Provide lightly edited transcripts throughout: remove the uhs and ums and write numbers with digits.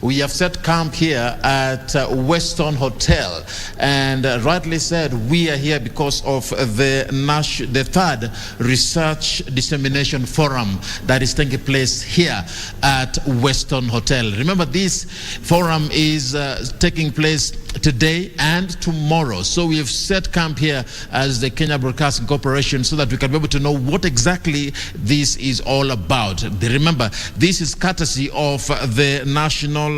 We have set camp here at Western Hotel, and rightly said, we are here because of the third Research Dissemination Forum that is taking place here at Western Hotel. Remember, this forum is taking place today and tomorrow. So we have set camp here as the Kenya Broadcasting Corporation so that we can be able to know what exactly this is all about. Remember, this is courtesy of the National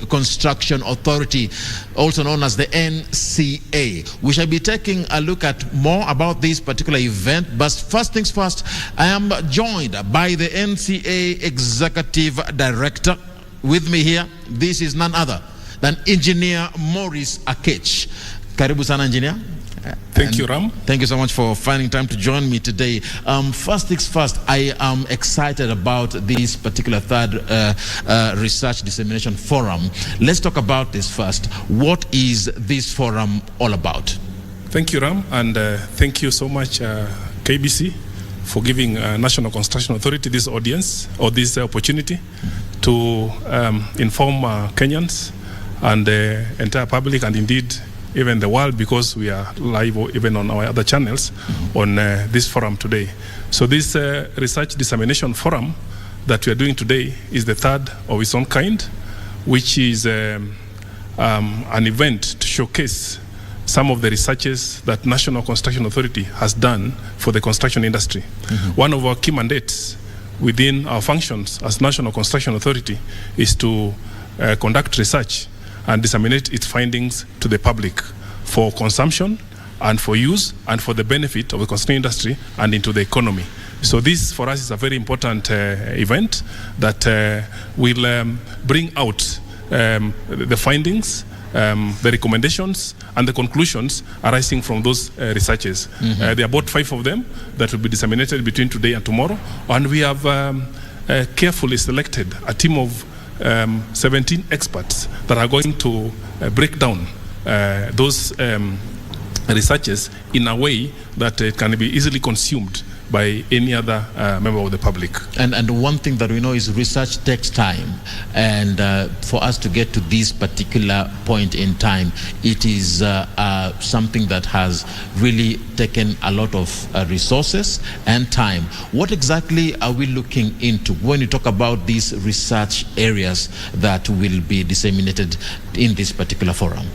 Construction Authority, also known as the NCA. We shall be taking a look at more about this particular event, but first things first, I am joined by the NCA Executive Director. With me here, this is none other than Engineer Maurice Aketch. Karibu sana, Engineer. Thank you, Ram. Thank you so much for finding time to join me today. First things first, I am excited about this particular third Research Dissemination Forum. Let's talk about this first. What is this forum all about? Thank you, Ram, and thank you so much, KBC, for giving National Construction Authority this audience or this opportunity to inform Kenyans and the entire public, and indeed even the world, because we are live even on our other channels on this forum today. So this Research Dissemination Forum that we are doing today is the third of its own kind, which is an event to showcase some of the researches that National Construction Authority has done for the construction industry. One of our key mandates within our functions as National Construction Authority is to conduct research and disseminate its findings to the public for consumption and for use and for the benefit of the construction industry and into the economy. So this for us is a very important event that will bring out the findings, the recommendations and the conclusions arising from those researches. There are about 5 of them that will be disseminated between today and tomorrow, and we have carefully selected a team of 17 experts that are going to break down those researches in a way that it can be easily consumed by any other member of the public. And one thing that we know is research takes time, and for us to get to this particular point in time, it is something that has really taken a lot of resources and time. What exactly are we looking into when you talk about these research areas that will be disseminated in this particular forum?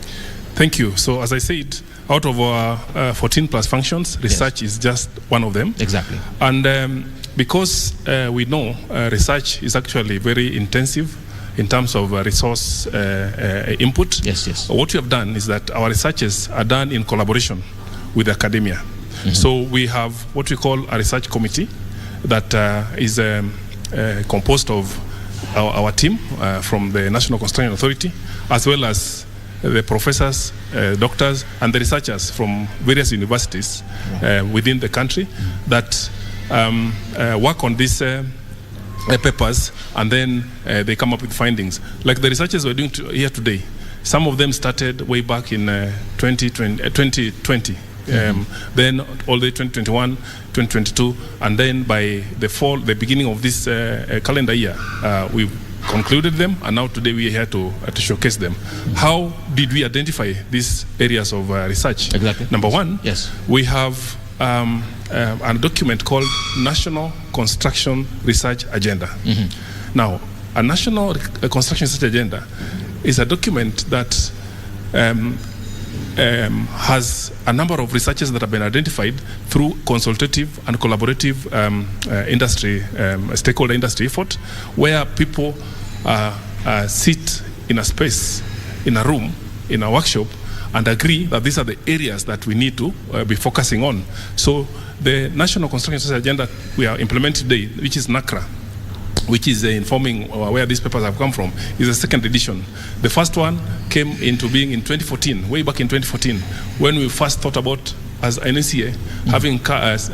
Thank you. So as I said, out of our 14 plus functions, research is just one of them. Exactly. And because we know research is actually very intensive in terms of resource input, yes. What we have done is that our researches are done in collaboration with academia. So we have what we call a research committee that is composed of our team from the National Construction Authority, as well as the professors, doctors, and the researchers from various universities within the country that work on these papers, and then they come up with findings. Like the researchers we're doing here today, some of them started way back in 2020. Then all the 2021, 2022, and then by the fall, the beginning of this calendar year, we concluded them, and now today we are here to showcase them. How did we identify these areas of research? Exactly. Number one, yes, we have a document called National Construction Research Agenda. Now, a National Construction Research Agenda is a document that has a number of researches that have been identified through consultative and collaborative industry, stakeholder industry effort, where people sit in a space, in a room, in a workshop, and agree that these are the areas that we need to be focusing on. So the National Construction Research Agenda we are implementing today, which is NACRA, which is informing where these papers have come from, is a second edition. The first one came into being in 2014, way back in 2014, when we first thought about, as an NCA, having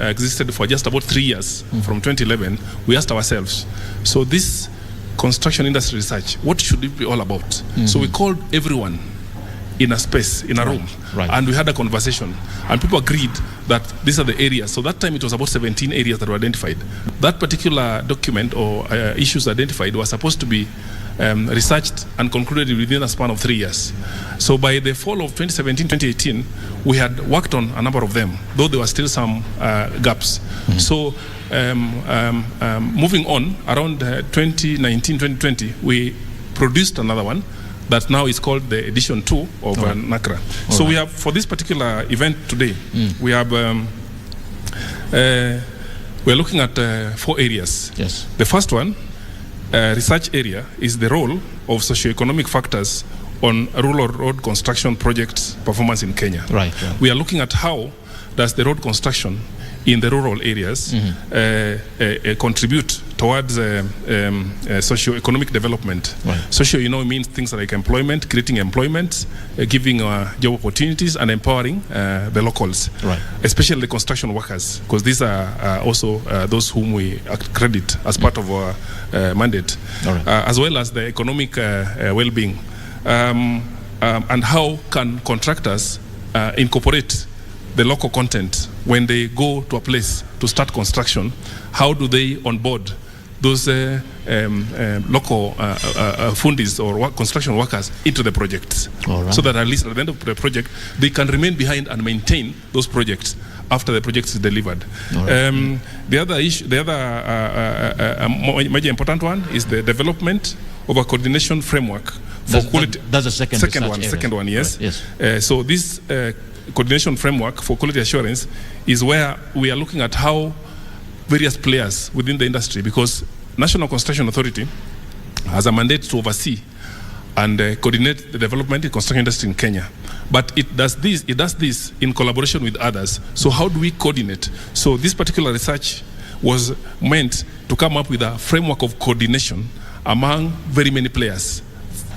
existed for just about 3 years, from 2011, we asked ourselves, so this construction industry research, what should it be all about? So we called everyone in a space, in a room, and we had a conversation, and people agreed that these are the areas. So that time it was about 17 areas that were identified. That particular document or issues identified were supposed to be researched and concluded within a span of 3 years. So by the fall of 2017-2018, we had worked on a number of them, though there were still some gaps. So moving on, around 2019-2020, we produced another one that now is called the edition 2 of NACRA. So we have, for this particular event today, we have we're looking at 4 areas. Yes. The first one, research area, is the role of socioeconomic factors on rural road construction projects performance in Kenya. Right. We are looking at how does the road construction in the rural areas contribute towards socio-economic development. Right. Socio, means things like employment, creating employment, giving job opportunities, and empowering the locals, right, especially the construction workers, because these are also those whom we accredit as part of our mandate, right, as well as the economic well-being. And how can contractors incorporate the local content when they go to a place to start construction? How do they onboard those local fundis or construction workers into the projects, so that at least at the end of the project they can remain behind and maintain those projects after the project is delivered. The other issue, the other major important one is the development of a coordination framework for quality. That's the second one, yes. Right, yes. So this coordination framework for quality assurance is where we are looking at how various players within the industry, because National Construction Authority has a mandate to oversee and coordinate the development in construction industry in Kenya. But it does this in collaboration with others. So how do we coordinate? So this particular research was meant to come up with a framework of coordination among very many players.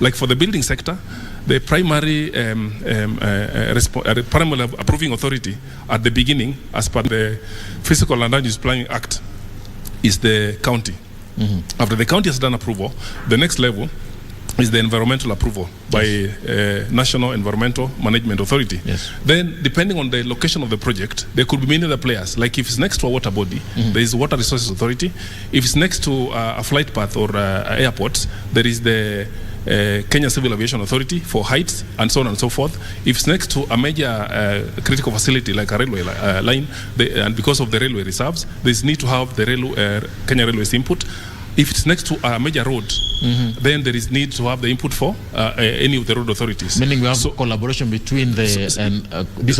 Like for the building sector, the primary approving authority at the beginning, as per the Physical and Land Use Planning Act, is the county. After the county has done approval, the next level is the environmental approval by National Environmental Management Authority. Yes. Then, depending on the location of the project, there could be many other players. Like if it's next to a water body, there is Water Resources Authority. If it's next to a flight path or airport, there is the Kenya Civil Aviation Authority for heights and so on and so forth. If it's next to a major critical facility like a railway line, and because of the railway reserves, there's need to have the Kenya Railways input. If it's next to a major road, then there is need to have the input for any of the road authorities. Meaning we have collaboration between these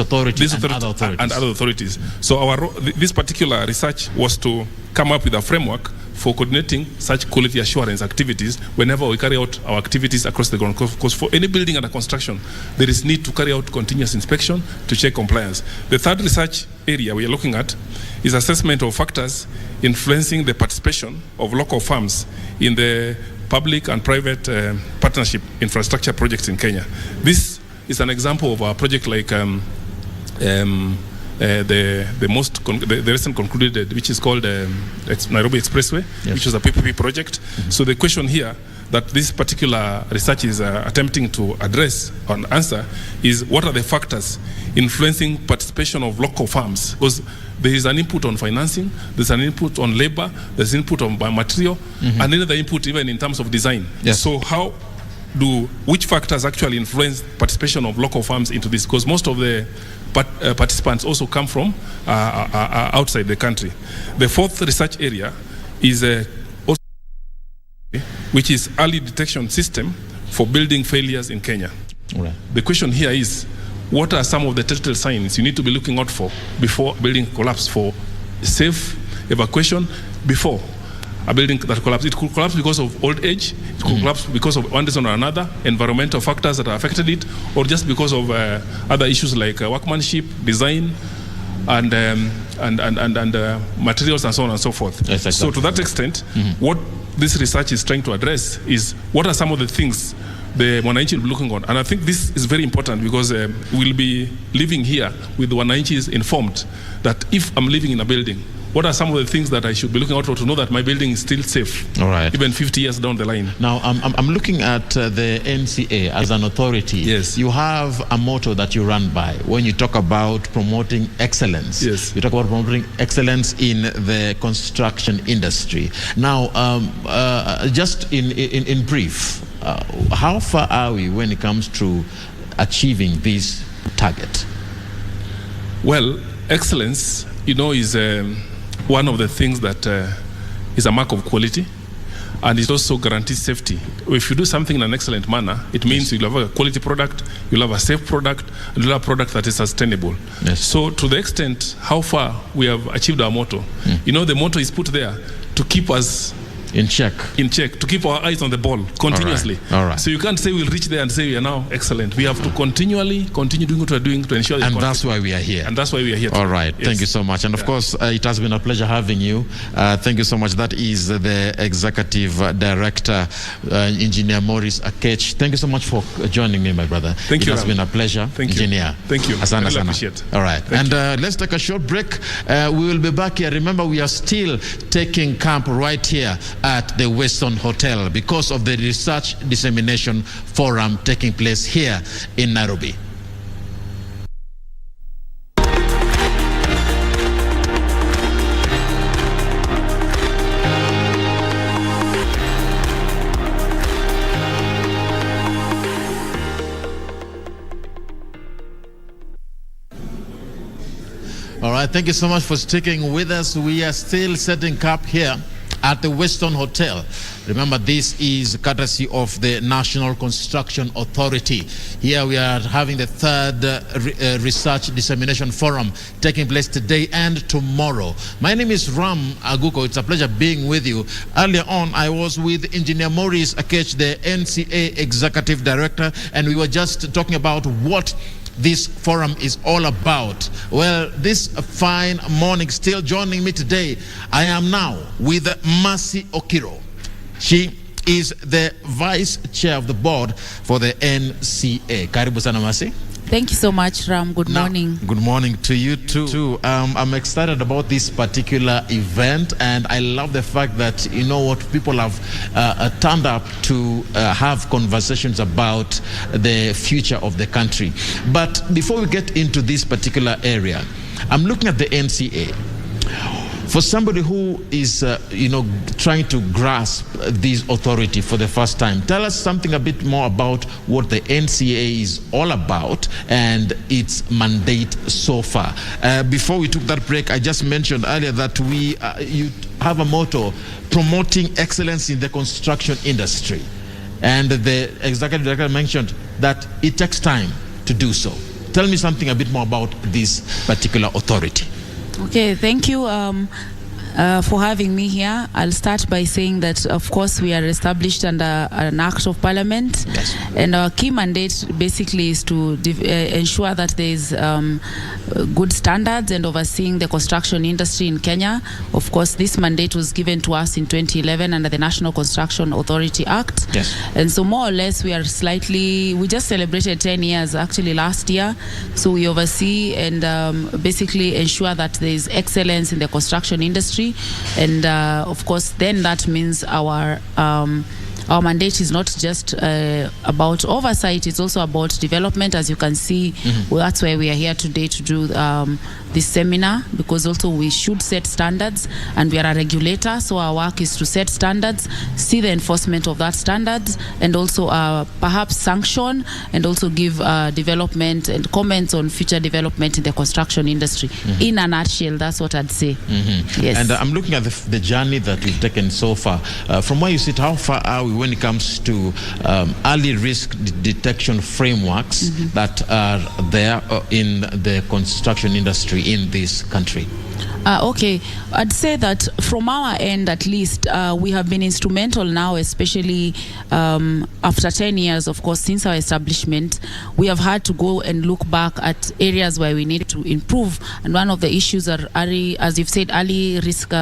authorities and other authorities. So this particular research was to come up with a framework for coordinating such quality assurance activities whenever we carry out our activities across the ground. Because for any building under construction, there is need to carry out continuous inspection to check compliance. The third research area we are looking at is assessment of factors influencing the participation of local firms in the public and private partnership infrastructure projects in Kenya. This is an example of a project like the recent concluded, which is called Nairobi Expressway, which is a PPP project. So the question here that this particular research is attempting to address and answer is, what are the factors influencing participation of local firms? Because there is an input on financing, there's an input on labor, there's input on material, and another input even in terms of design. So which factors actually influence participation of local firms into this? Because most of the participants also come from outside the country. The fourth research area is which is early detection system for building failures in Kenya. Right. The question here is, what are some of the telltale signs you need to be looking out for before building collapse, for safe evacuation before a building that collapses? It could collapse because of old age, it could collapse because of one reason or another, environmental factors that affected it, or just because of other issues like workmanship, design, and materials and so on and so forth. Yes, exactly. So to that extent, what this research is trying to address is, what are some of the things the Wananchi will be looking on? And I think this is very important, because we'll be living here with the Wananchis informed that if I'm living in a building, what are some of the things that I should be looking out for to know that my building is still safe, even 50 years down the line? Now, I'm looking at the NCA as an authority. Yes. You have a motto that you run by when you talk about promoting excellence. Yes. You talk about promoting excellence in the construction industry. Now, just in brief, how far are we when it comes to achieving this target? Well, excellence, is one of the things that is a mark of quality, and it also guarantees safety. If you do something in an excellent manner, it means you'll have a quality product, you'll have a safe product, and you'll have a product that is sustainable. Yes. So to the extent how far we have achieved our motto, the motto is put there to keep us in check, to keep our eyes on the ball continuously. All right. So you can't say we'll reach there and say we are now excellent. We have to continue doing what we're doing to ensure that. And that's why we are here. And that's why we are here. All right. Yes. Thank you so much. And of course, it has been a pleasure having you. Thank you so much. That is the Executive Director, Engineer Maurice Aketch. Thank you so much for joining me, my brother. Thank you. It has been a pleasure, Thank Engineer. You. Thank you. Asana, really asana. Appreciate it. All right. Let's take a short break. We will be back here. Remember, we are still taking camp right here at the Western Hotel because of the Research Dissemination Forum taking place here in Nairobi. All right, thank you so much for sticking with us. We are still setting camp here at the Western Hotel. Remember, this is courtesy of the National Construction Authority. Here we are having the third Research Dissemination Forum taking place today and tomorrow. My name is Aguko. It's a pleasure being with you. Earlier on, I was with Engineer Maurice Aketch, the NCA Executive Director, and we were just talking about what this forum is all about. Well, this fine morning, still joining me today, I am now with Mercy Okiro. She is the Vice Chair of the Board for the NCA. Karibu sana, Mercy. Thank you so much, Ram. Good morning. Good morning to you too. I'm excited about this particular event, and I love the fact that people have turned up to have conversations about the future of the country. But before we get into this particular area, I'm looking at the NCA. For somebody who is, trying to grasp this authority for the first time, tell us something a bit more about what the NCA is all about and its mandate so far. Before we took that break, I just mentioned earlier that you have a motto, promoting excellence in the construction industry. And the Executive Director mentioned that it takes time to do so. Tell me something a bit more about this particular authority. Okay, thank you for having me here. I'll start by saying that, of course, we are established under an Act of Parliament. Yes. And our key mandate basically is to ensure that there is good standards and overseeing the construction industry in Kenya. Of course, this mandate was given to us in 2011 under the National Construction Authority Act. Yes. And so more or less we just celebrated 10 years actually last year. So we oversee and basically ensure that there is excellence in the construction industry. And of course, then that means our mandate is not just about oversight, it's also about development. As you can see, that's why we are here today to do this seminar, because also we should set standards, and we are a regulator, so our work is to set standards, see the enforcement of that standards, and also perhaps sanction, and also give development and comments on future development in the construction industry. In a nutshell, that's what I'd say. Yes. And I'm looking at the journey that we've taken so far. From where you sit, how far are we when it comes to early risk detection frameworks that are there in the construction industry in this country? Okay, I'd say that from our end at least, we have been instrumental now, especially after 10 years, of course, since our establishment. We have had to go and look back at areas where we need to improve. And one of the issues are, as you've said, early risk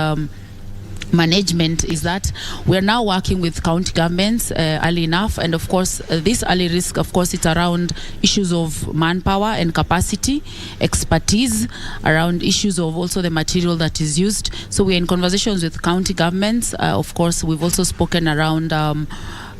management is that we're now working with county governments early enough, and of course this early risk, of course, it's around issues of manpower and capacity, expertise, around issues of also the material that is used. So we're in conversations with county governments. Of course, we've also spoken around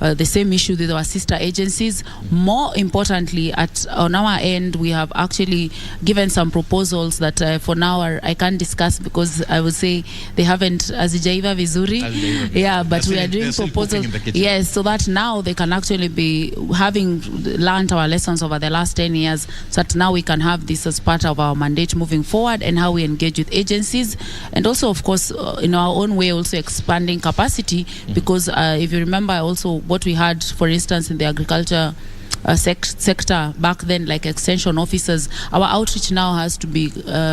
the same issue with our sister agencies. More importantly, on our end, we have actually given some proposals that for now I can't discuss because I would say they haven't azijaiva vizuri. Yeah, but we are doing proposals. Yes, so that now they can actually be having learned our lessons over the last 10 years, so that now we can have this as part of our mandate moving forward, and how we engage with agencies, and also of course in our own way also expanding capacity, because if you remember also what we had, for instance, in the agriculture sector back then, like extension officers, our outreach now has to be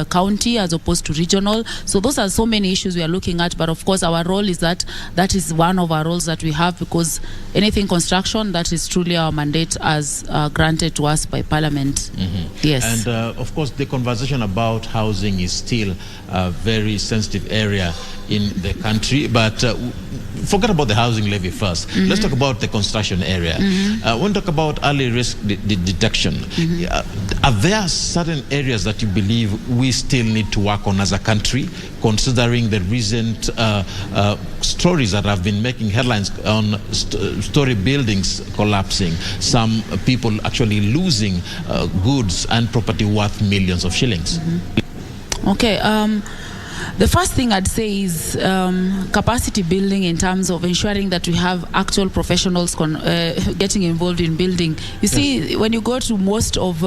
county as opposed to regional. So those are so many issues we are looking at, but of course our role is that is one of our roles that we have, because anything construction, that is truly our mandate as granted to us by Parliament. Yes. And of course the conversation about housing is still a very sensitive area in the country, but forget about the housing levy first. Let's talk about the construction area. When we talk about early risk detection, are there certain areas that you believe we still need to work on as a country, considering the recent stories that have been making headlines on story buildings collapsing, some people actually losing goods and property worth millions of shillings? Okay. The first thing I'd say is capacity building, in terms of ensuring that we have actual professionals getting involved in building. You see, when you go to most of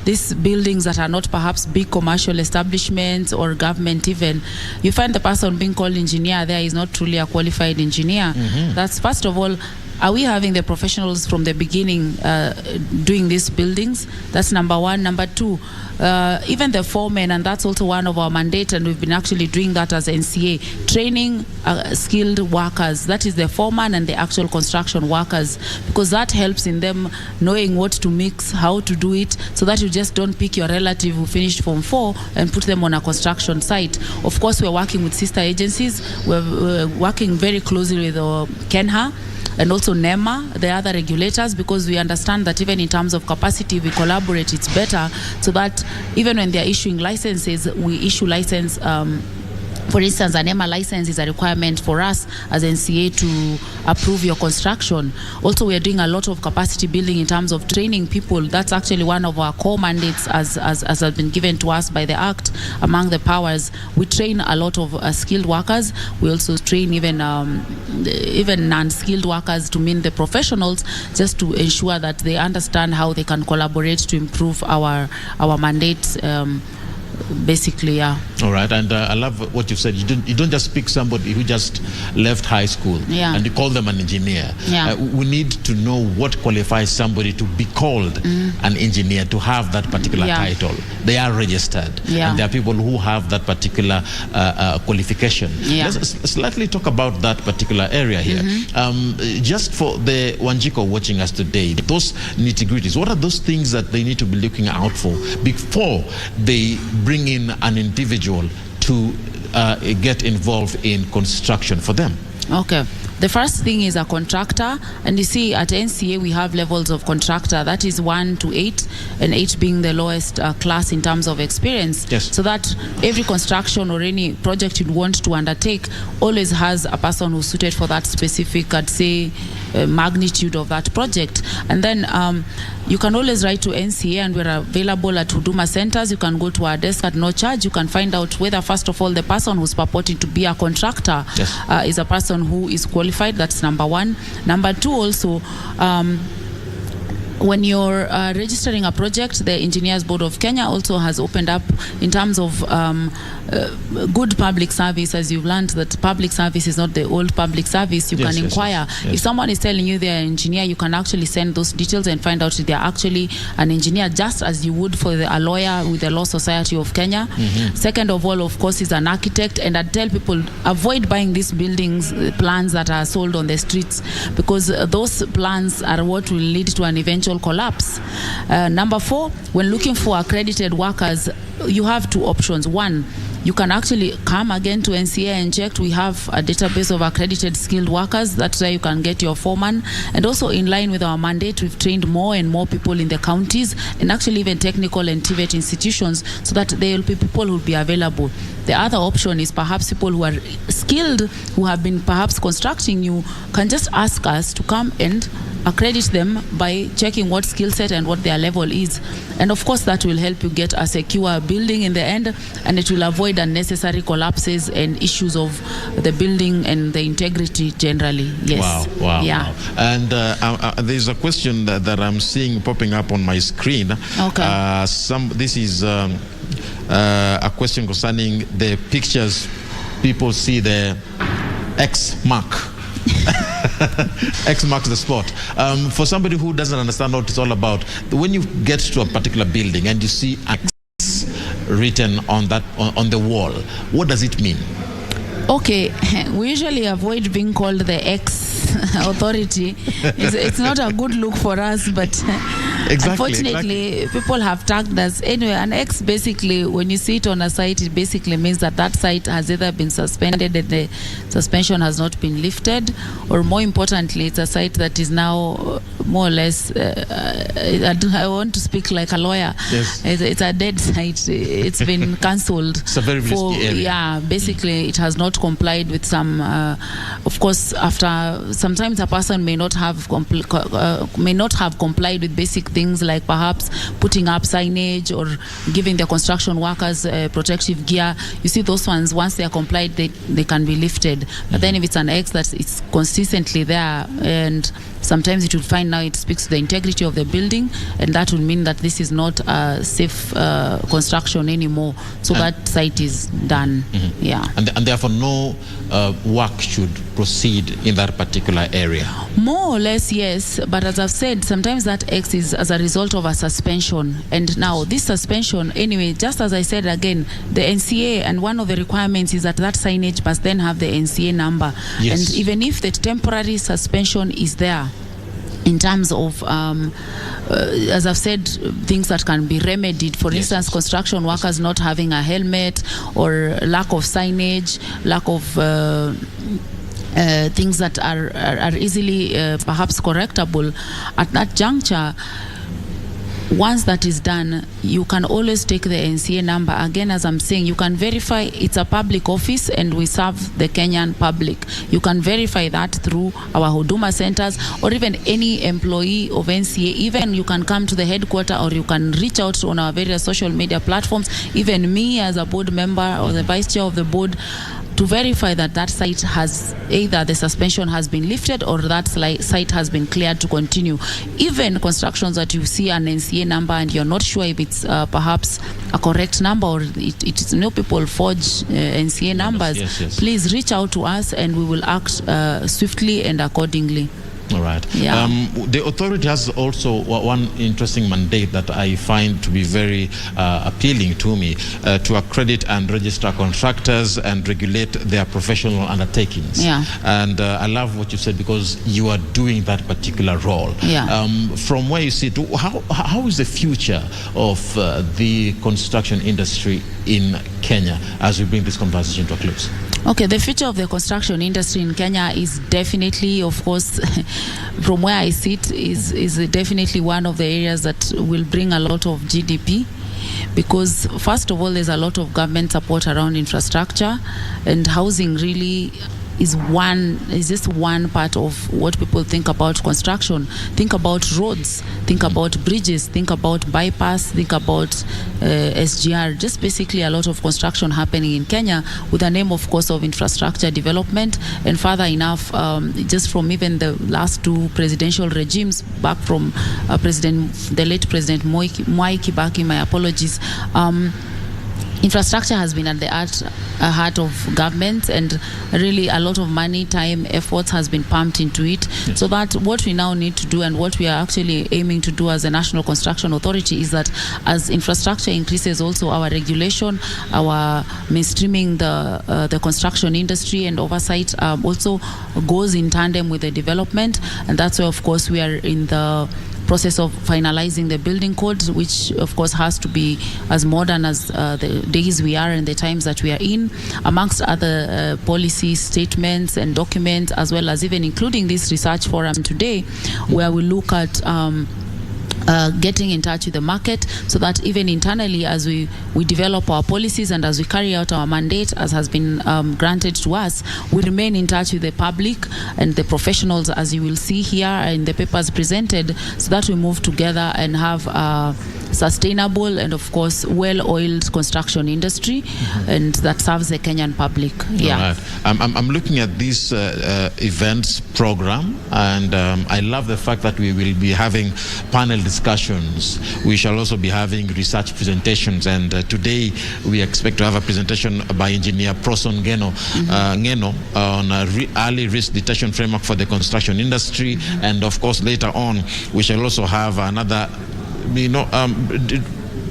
these buildings that are not perhaps big commercial establishments or government even, you find the person being called engineer there is not truly a qualified engineer. That's, first of all, are we having the professionals from the beginning doing these buildings? That's number one. Number two, even the foremen, and that's also one of our mandates, and we've been actually doing that as NCA, training skilled workers. That is the foreman and the actual construction workers, because that helps in them knowing what to mix, how to do it, so that you just don't pick your relative who finished Form 4 and put them on a construction site. Of course, we're working with sister agencies. We're working very closely with KENHA and also NEMA, the other regulators, because we understand that even in terms of capacity, we collaborate, it's better, so that even when they're issuing licenses, we issue license. For instance, an NEMA license is a requirement for us as NCA to approve your construction. Also, we are doing a lot of capacity building in terms of training people. That's actually one of our core mandates as has been given to us by the Act, among the powers. We train a lot of skilled workers. We also train even non-skilled workers, to mean the professionals, just to ensure that they understand how they can collaborate to improve our mandates. Basically, yeah. All right, and I love what you said. You don't just pick somebody who just left high school and you call them an engineer. We need to know what qualifies somebody to be called an engineer, to have that particular title. They are registered, and there are people who have that particular qualification. Let's slightly talk about that particular area here. Just for the Wanjiko watching us today, those nitty-gritties, what are those things that they need to be looking out for before they bring in an individual to get involved in construction for them? Okay. The first thing is a contractor, and you see at NCA we have levels of contractor, that is 1 to 8, and 8 being the lowest class in terms of experience. So that every construction or any project you want to undertake always has a person who's suited for that specific, I'd say, magnitude of that project. And then you can always write to NCA, and we're available at Huduma centers. You can go to our desk at no charge. You can find out whether, first of all, the person who's purporting to be a contractor is a person who is qualified. That's number one. Number two, also, when you're registering a project, the Engineers Board of Kenya also has opened up in terms of good public service. As you've learned that public service is not the old public service, you can inquire. If someone is telling you they're an engineer, you can actually send those details and find out if they're actually an engineer, just as you would for a lawyer with the Law Society of Kenya. Second of all, of course, is an architect, and I tell people, avoid buying these buildings plans that are sold on the streets, because those plans are what will lead to an eventual collapse. Number 4, when looking for accredited workers, you have two options. One, You can actually come again to NCA and check. We have a database of accredited skilled workers. That's where you can get your foreman. And also in line with our mandate, we've trained more and more people in the counties and actually even technical and TVET institutions so that there will be people who will be available. The other option is perhaps people who are skilled, who have been perhaps constructing, you can just ask us to come and accredit them by checking what skill set and what their level is. And of course that will help you get a secure building in the end, and it will avoid unnecessary collapses and issues of the building and the integrity generally. Yes. Wow. Yeah. Wow. And there's a question that I'm seeing popping up on my screen. Okay. This is a question concerning the pictures. People see the X mark. X marks the spot. For somebody who doesn't understand what it's all about, when you get to a particular building and you see X written on the wall, what does it mean? Okay, we usually avoid being called the X authority. It's not a good look for us, but unfortunately, people have tagged us. Anyway, an X basically, when you see it on a site, it basically means that that site has either been suspended and the suspension has not been lifted, or more importantly, it's a site that is now more or less, I want to speak like a lawyer. Yes. It's a dead site. It's been cancelled. It's a very risky area. Yeah, basically, it has not complied with some, of course, after sometimes a person may not have complied with basic things like perhaps putting up signage or giving the construction workers protective gear. You see those ones, once they are complied, they can be lifted. But then if it's an X that it's consistently there, and sometimes it will find now it speaks to the integrity of the building, and that will mean that this is not a safe construction anymore. So that site is done. Mm-hmm. Yeah. And therefore no work should proceed in that particular area. More or less, yes. But as I've said, sometimes that X is as a result of a suspension. And now this suspension, anyway, just as I said again, the NCA, and one of the requirements is that signage must then have the NCA number. Yes. And even if the temporary suspension is there, in terms of, as I've said, things that can be remedied. For instance, construction workers not having a helmet, or lack of signage, lack of things that are easily perhaps correctable. At that juncture, once that is done, you can always take the NCA number. Again, as I'm saying, you can verify. It's a public office and we serve the Kenyan public. You can verify that through our Huduma centers, or even any employee of NCA. Even you can come to the headquarters, or you can reach out on our various social media platforms. Even me as a board member or the vice chair of the board, to verify that that site has either the suspension has been lifted or that site has been cleared to continue. Even constructions that you see an NCA number and you're not sure if it's perhaps a correct number, or it's people forge NCA numbers, yes. Please reach out to us and we will act swiftly and accordingly. All right. Yeah. The authority has also one interesting mandate that I find to be very appealing to me, to accredit and register contractors and regulate their professional undertakings. Yeah. And I love what you said, because you are doing that particular role. Yeah. From where you sit, how is the future of the construction industry in Kenya as we bring this conversation to a close? Okay, the future of the construction industry in Kenya is definitely, of course, from where I sit, is definitely one of the areas that will bring a lot of GDP. Because first of all, there's a lot of government support around infrastructure, and housing really is just one part of what people think about construction. Think about roads, think about bridges, think about bypass, think about SGR. Just basically a lot of construction happening in Kenya with the name, of course, of infrastructure development. And further enough, just from even the last two presidential regimes, back from the late President Mwai Kibaki, my apologies, infrastructure has been at the heart of government, and really a lot of money, time, efforts has been pumped into it. Yes. So that what we now need to do, and what we are actually aiming to do as a National Construction Authority, is that as infrastructure increases, also our regulation, our mainstreaming the construction industry and oversight also goes in tandem with the development. And that's why, of course, we are in the process of finalizing the building code, which of course has to be as modern as the days we are and the times that we are in, amongst other policy statements and documents, as well as even including this research forum today, where we look at getting in touch with the market, so that even internally, as we develop our policies and as we carry out our mandate, as has been granted to us, we remain in touch with the public and the professionals, as you will see here in the papers presented, so that we move together and have a sustainable and of course well-oiled construction industry, and that serves the Kenyan public. Yeah. Right. I'm looking at this events program, and I love the fact that we will be having panel discussions. We shall also be having research presentations, and today we expect to have a presentation by Engineer Proson Ngeno on early risk detection framework for the construction industry, and of course later on we shall also have another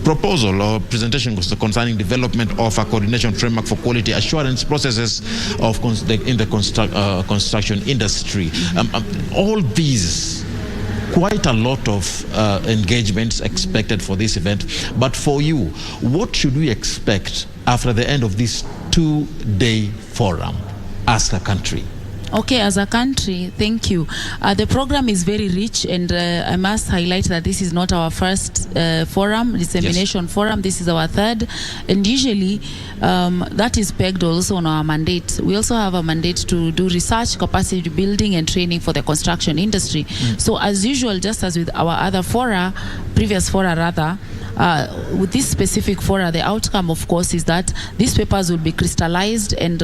proposal or presentation concerning development of a coordination framework for quality assurance processes in the construction industry. All these, quite a lot of engagements expected for this event. But for you, what should we expect after the end of this 2-day forum as a country? Okay, as a country, thank you. The program is very rich, and I must highlight that this is not our first forum, dissemination forum. This is our third, and usually that is pegged also on our mandate. We also have a mandate to do research, capacity building, and training for the construction industry. So as usual, just as with our other previous fora rather, with this specific fora, the outcome, of course, is that these papers will be crystallized and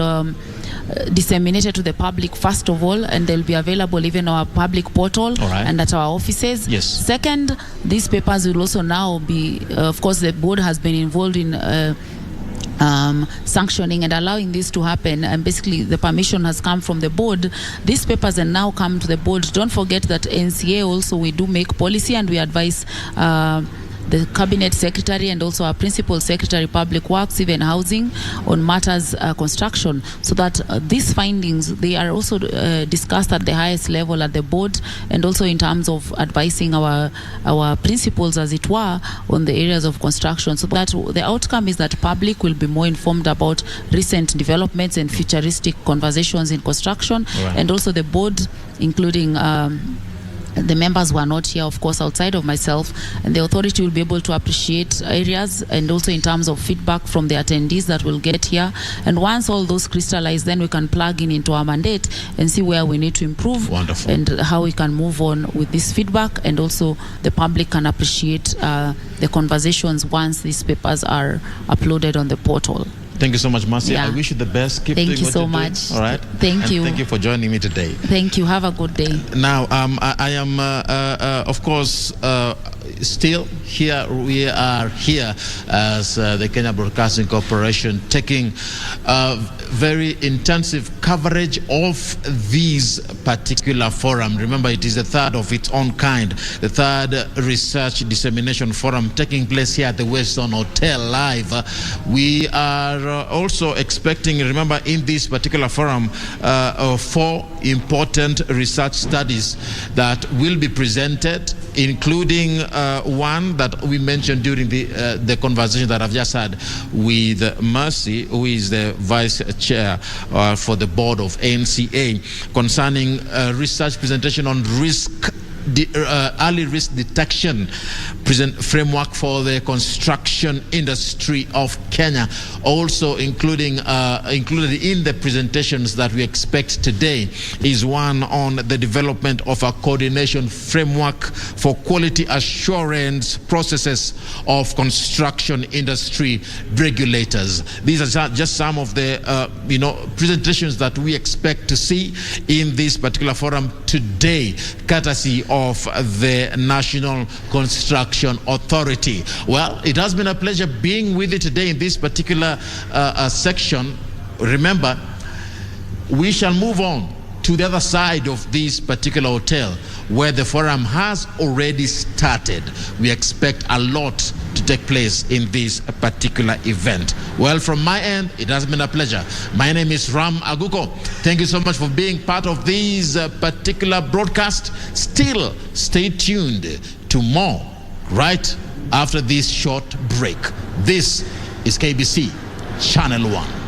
disseminated to the public first of all, and they'll be available even on our public portal and at our offices. Yes. Second, these papers will also now be, of course, the board has been involved in sanctioning and allowing this to happen, and basically the permission has come from the board. These papers are now come to the board. Don't forget that NCA also, we do make policy, and we advise the cabinet secretary and also our principal secretary public works, even housing, on matters construction, so that these findings, they are also discussed at the highest level at the board, and also in terms of advising our principals, as it were, on the areas of construction, so that the outcome is that public will be more informed about recent developments and futuristic conversations in construction, and also the board, including the members who are not here, of course, outside of myself, and the authority will be able to appreciate areas, and also in terms of feedback from the attendees that will get here. And once all those crystallize, then we can plug into our mandate and see where we need to improve. Wonderful. And how we can move on with this feedback, and also the public can appreciate the conversations once these papers are uploaded on the portal. Thank you so much, Marcia. Yeah. I wish you the best. Keep Thank doing you what so you're much. doing. All right. Thank you. Thank you for joining me today. Thank you. Have a good day. Now, I am, of course, still here. We are here as the Kenya Broadcasting Corporation, taking very intensive coverage of this particular forum. Remember, it is the third of its own kind, the third research dissemination forum taking place here at the Weston Hotel live. We are also expecting, remember, in this particular forum, 4 important research studies that will be presented, including one that we mentioned during the conversation that I've just had with Mercy, who is the vice chair for the board of NCA, concerning research presentation on early risk detection framework for the construction industry of Kenya. Also included in the presentations that we expect today is one on the development of a coordination framework for quality assurance processes of construction industry regulators. These are just some of the presentations that we expect to see in this particular forum today, courtesy of the National Construction Authority. Well, it has been a pleasure being with you today in this particular section. Remember, we shall move on to the other side of this particular hotel, where the forum has already started. We expect a lot to take place in this particular event. Well, from my end, it has been a pleasure. My name is Ram Aguko. Thank you so much for being part of this particular broadcast. Still, stay tuned to more right after this short break. This is KBC Channel 1.